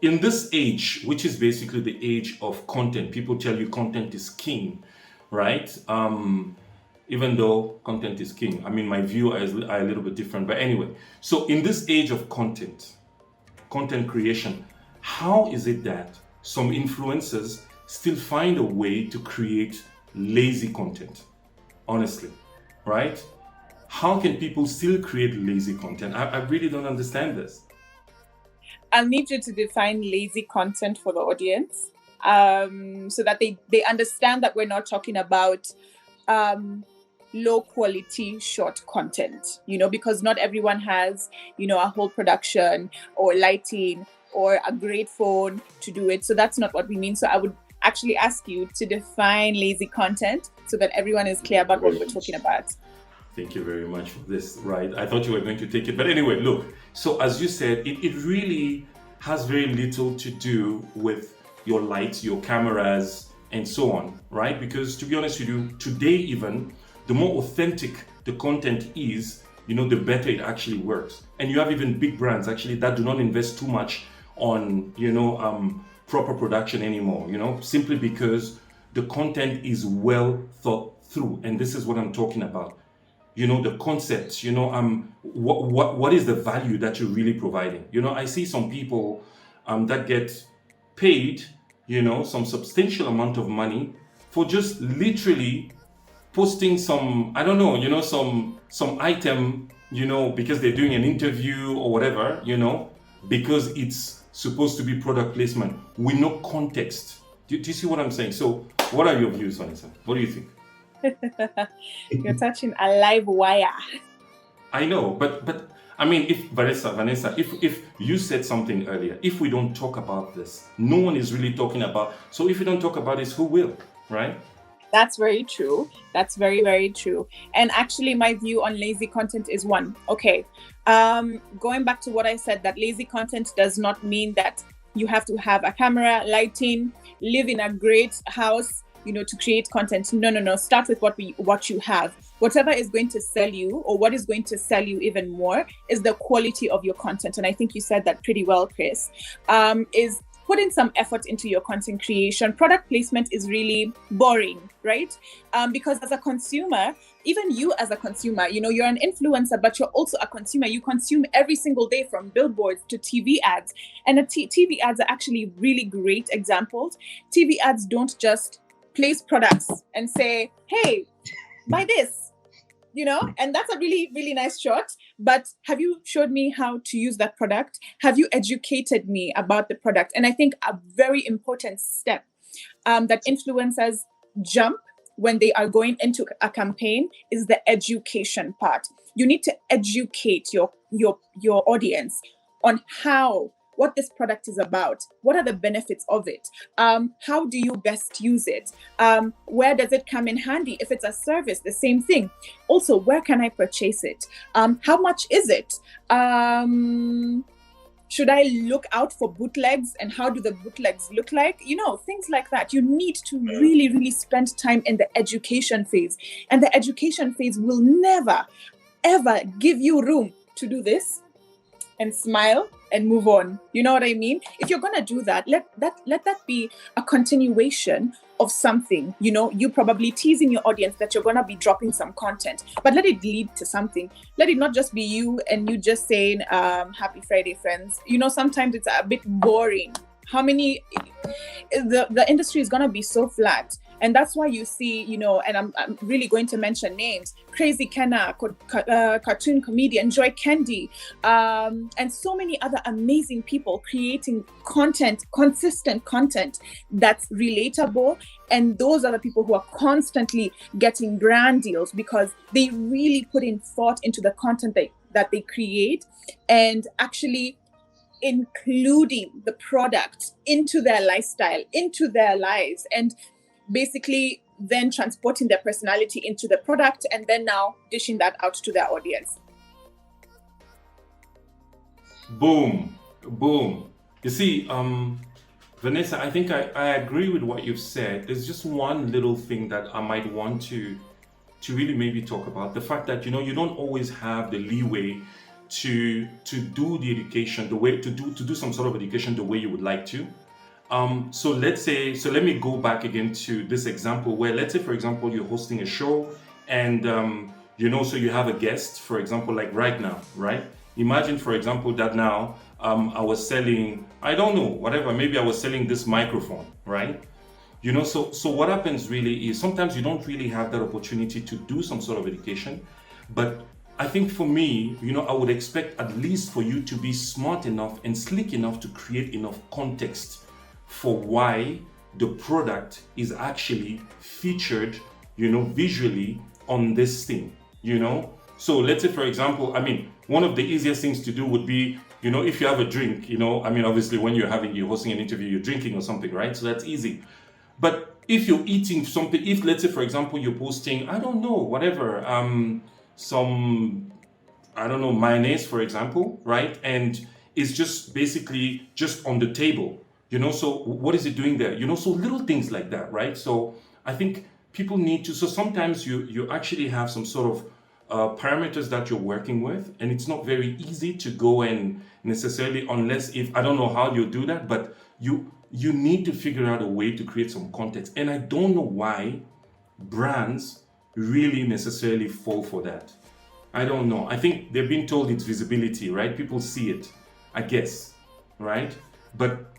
in this age, which is basically the age of content, people tell you content is king, right? Even though content is king, I mean, my view is are a little bit different. But anyway, so in this age of content creation, how is it that some influencers still find a way to create lazy content? Honestly, right? How can people still create lazy content? I really don't understand this. I'll need you to define lazy content for the audience, so that they understand that we're not talking about low quality short content, because not everyone has, a whole production or lighting or a great phone to do it. So that's not what we mean. So I would actually ask you to define lazy content so that everyone is clear about what we're talking about. Thank you very much for this. Right. I thought you were going to take it. But anyway, look. So as you said, it really has very little to do with your lights, your cameras, and so on, right? Because to be honest with you, today even, the more authentic the content is, the better it actually works. And you have even big brands actually that do not invest too much on, proper production anymore, simply because the content is well thought through. And this is what I'm talking about. The concepts, what is the value that you're really providing? I see some people that get paid, some substantial amount of money for just literally posting some, I don't know, some item, because they're doing an interview or whatever, because it's supposed to be product placement with no context. Do you see what I'm saying? So what are your views, Vanessa? What do you think? You're touching a live wire. I know, but I mean, if Vanessa, if you said something earlier, if we don't talk about this, no one is really talking about. So if we don't talk about this, who will, right? That's very true. That's very, very true. And actually, my view on lazy content is one. Okay, going back to what I said, that lazy content does not mean that you have to have a camera, lighting, live in a great house, to create content. No. Start with what you have. Whatever is going to sell you, or what is going to sell you even more, is the quality of your content. And I think you said that pretty well, Chris. Is putting some effort into your content creation. Product placement is really boring, right? Because as a consumer, even you as a consumer, you're an influencer, but you're also a consumer. You consume every single day, from billboards to TV ads. And TV ads are actually really great examples. TV ads don't just place products and say, hey, buy this, and that's a really, really nice shot. But have you showed me how to use that product? Have you educated me about the product? And I think a very important step that influencers jump when they are going into a campaign is the education part. You need to educate your audience on what this product is about. What are the benefits of it? How do you best use it? Where does it come in handy? If it's a service, the same thing. Also, where can I purchase it? How much is it? Should I look out for bootlegs, and how do the bootlegs look like? Things like that. You need to really, really spend time in the education phase. And the education phase will never, ever give you room to do this and smile and move on. You know what I mean? If you're gonna do that, let that be a continuation of something. You probably teasing your audience that you're gonna be dropping some content, but let it lead to something. Let it not just be you and you just saying, happy Friday, friends. Sometimes it's a bit boring. The industry is gonna be so flat. And that's why you see, and I'm really going to mention names: Crazy Kenna, cartoon comedian Joy Candy, and so many other amazing people creating consistent content that's relatable. And those are the people who are constantly getting brand deals because they really put in thought into the content that they create, and actually including the product into their lifestyle, into their lives, and basically then transporting their personality into the product, and then now dishing that out to their audience. Boom. You see, Vanessa, I think I agree with what you've said. There's just one little thing that I might want to really maybe talk about. The fact that, you don't always have the leeway to do the education the way to do some sort of education the way you would like to. So let me go back again to this example where, let's say, for example, you're hosting a show and, so you have a guest, for example, like right now, right? Imagine, for example, that now I was selling, I don't know, whatever, maybe I was selling this microphone, right? So what happens really is sometimes you don't really have that opportunity to do some sort of education. But I think for me, I would expect at least for you to be smart enough and slick enough to create enough context for why the product is actually featured, visually on this thing, So let's say, for example, one of the easiest things to do would be, if you have a drink, obviously when you're hosting an interview, you're drinking or something, right? So that's easy. But if you're eating something, if let's say, for example, you're posting, I don't know, whatever, some, I don't know, mayonnaise, for example, right? And it's just basically just on the table, so what is it doing there? So little things like that, right? So I think people need to, so sometimes you actually have some sort of parameters that you're working with, and it's not very easy to go and necessarily, unless if, I don't know how you do that, but you need to figure out a way to create some context. And I don't know why brands really necessarily fall for that. I don't know. I think they're being told it's visibility, right? People see it, I guess, right? But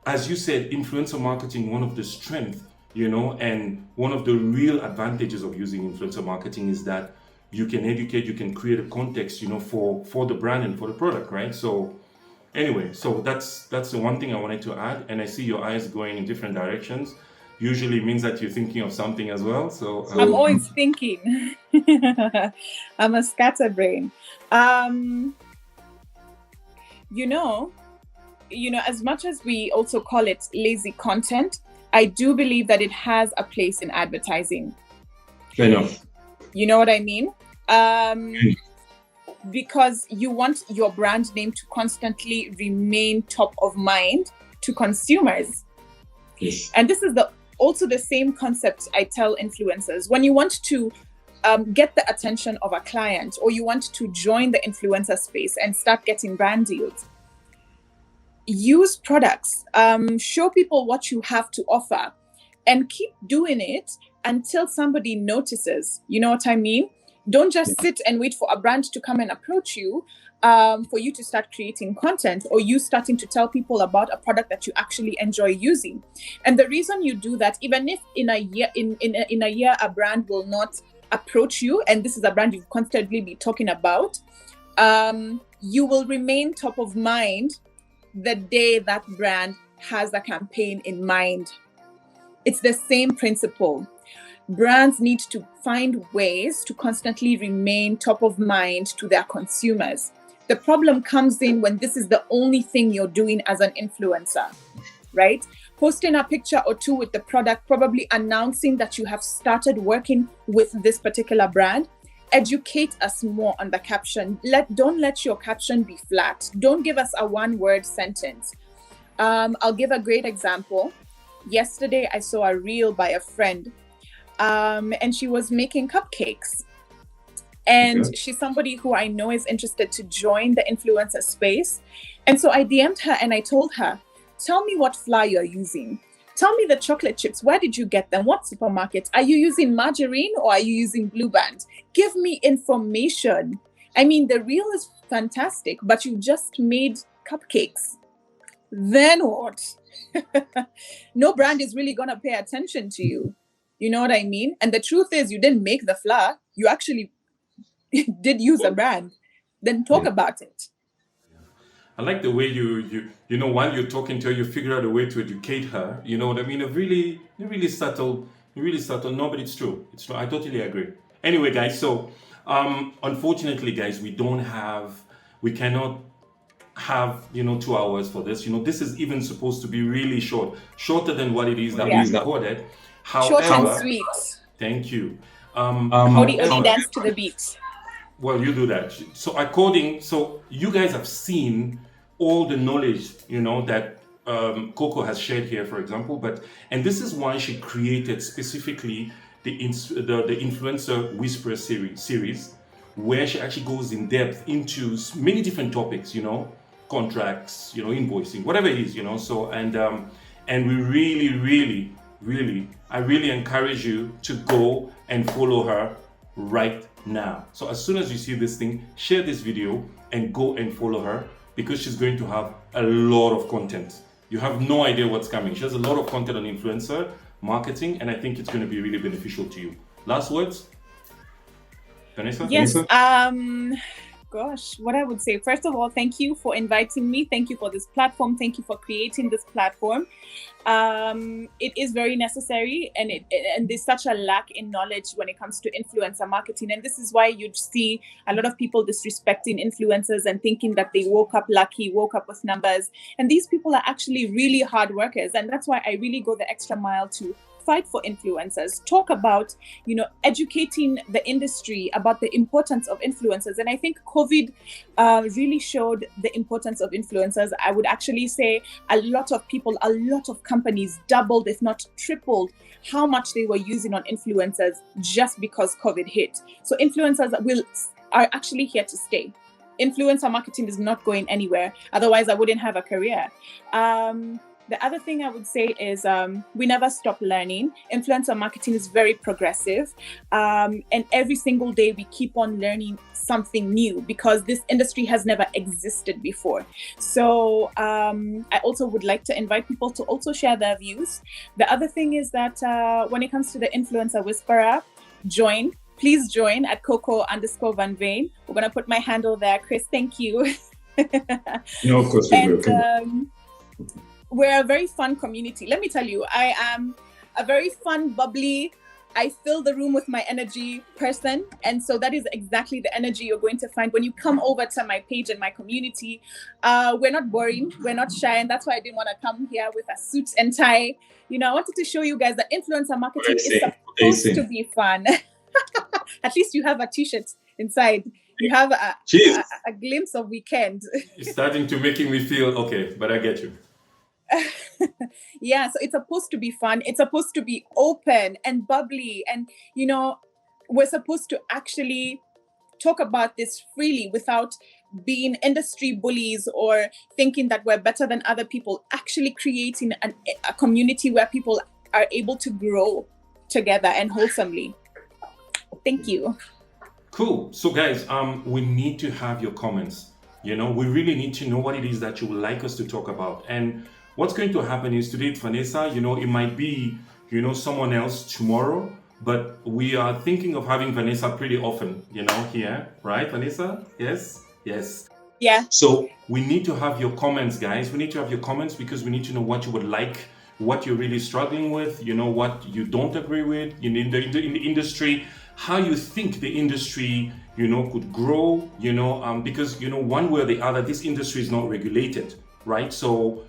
as you said, influencer marketing, one of the strengths, and one of the real advantages of using influencer marketing is that you can educate, you can create a context, for the brand and for the product, right? So anyway, so that's the one thing I wanted to add. And I see your eyes going in different directions. Usually means that you're thinking of something as well. So I'm always thinking. I'm a scatterbrain. As much as we also call it lazy content, I do believe that it has a place in advertising. Fair enough. You know what I mean? Because you want your brand name to constantly remain top of mind to consumers. Yes. And this is also the same concept I tell influencers. When you want to get the attention of a client, or you want to join the influencer space and start getting brand deals, use products, show people what you have to offer, and keep doing it until somebody notices. You know what I mean? Don't just sit and wait for a brand to come and approach you, for you to start creating content, or you starting to tell people about a product that you actually enjoy using. And the reason you do that, even if in a year a brand will not approach you, and this is a brand you constantly be talking about, you will remain top of mind the day that brand has a campaign in mind. It's the same principle. Brands need to find ways to constantly remain top of mind to their consumers. The problem comes in when this is the only thing you're doing as an influencer, right? Posting a picture or two with the product, probably announcing that you have started working with this particular brand. Educate us more on the caption. Don't let your caption be flat. Don't give us a one-word sentence. I'll give a great example. Yesterday, I saw a reel by a friend, and she was making cupcakes. And she's somebody who I know is interested to join the influencer space. And so I DM'd her and I told her, tell me what flour you're using. Tell me the chocolate chips. Where did you get them? What supermarket? Are you using margarine or are you using Blue Band? Give me information. I mean, the reel is fantastic, but you just made cupcakes. Then what? No brand is really going to pay attention to you. You know what I mean? And the truth is, you didn't make the flour. You actually did use a brand. Then talk about it. I like the way you while you're talking to her, you figure out a way to educate her. You know what I mean? A really subtle. No, but it's true. It's true. I totally agree. Anyway, guys, so unfortunately, guys, we cannot have 2 hours for this. This is even supposed to be really shorter than what it is that we recorded. Short and sweet. Thank you. Only dance to the beat. Well, you do that. So you guys have seen all the knowledge, that Coco has shared here, for example. And this is why she created specifically the Influencer Whisperer series, where she actually goes in depth into many different topics, contracts, invoicing, whatever it is, So, and we really, I really encourage you to go and follow her right now. So as soon as you see this thing, share this video and go and follow her, because she's going to have a lot of content. You have no idea what's coming. She has a lot of content on influencer marketing, and I think it's going to be really beneficial to you. Last words, Vanessa? Yes. Gosh, what I would say, first of all, thank you for inviting me. Thank you for this platform. Thank you for creating this platform. It is very necessary, and there's such a lack in knowledge when it comes to influencer marketing. And this is why you'd see a lot of people disrespecting influencers and thinking that they woke up lucky, woke up with numbers. And these people are actually really hard workers. And that's why I really go the extra mile to fight for influencers, talk about, educating the industry about the importance of influencers. And I think COVID really showed the importance of influencers. I would actually say a lot of people, a lot of companies doubled, if not tripled, how much they were using on influencers just because COVID hit. So influencers are actually here to stay. Influencer marketing is not going anywhere. Otherwise, I wouldn't have a career. The other thing I would say is we never stop learning. Influencer marketing is very progressive. And every single day we keep on learning something new, because this industry has never existed before. So I also would like to invite people to also share their views. The other thing is that when it comes to the Influencer Whisperer, please join at Coco_Van Veen. We're going to put my handle there. Chris, thank you. No, of course we will. We're a very fun community. Let me tell you, I am a very fun, bubbly, I fill the room with my energy person. And so that is exactly the energy you're going to find when you come over to my page and my community. We're not boring. We're not shy. And that's why I didn't want to come here with a suit and tie. I wanted to show you guys that influencer marketing is supposed to be fun. At least you have a t-shirt inside. You have a glimpse of weekend. It's starting to making me feel okay, but I get you. Yeah, so it's supposed to be fun. It's supposed to be open and bubbly. And, we're supposed to actually talk about this freely without being industry bullies or thinking that we're better than other people. Actually creating a community where people are able to grow together and wholesomely. Thank you. Cool. So guys, we need to have your comments. We really need to know what it is that you would like us to talk about. And what's going to happen is today, Vanessa, it might be, someone else tomorrow, but we are thinking of having Vanessa pretty often, here, right, Vanessa? Yes? Yes. Yeah. So we need to have your comments, guys. We need to have your comments, because we need to know what you would like, what you're really struggling with, what you don't agree with in the industry, how you think the industry, could grow, because, one way or the other, this industry is not regulated, right? So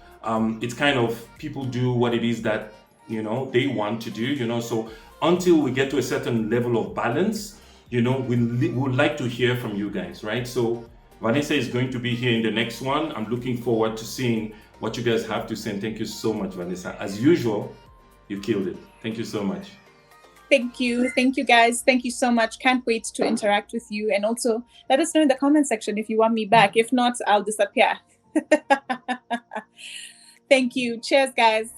it's kind of, people do what it is that, they want to do, so until we get to a certain level of balance, we would like to hear from you guys, right? So Vanessa is going to be here in the next one. I'm looking forward to seeing what you guys have to say. And thank you so much, Vanessa. As usual, you killed it. Thank you so much. Thank you. Thank you, guys. Thank you so much. Can't wait to interact with you. And also let us know in the comment section if you want me back. If not, I'll disappear. Thank you. Cheers, guys.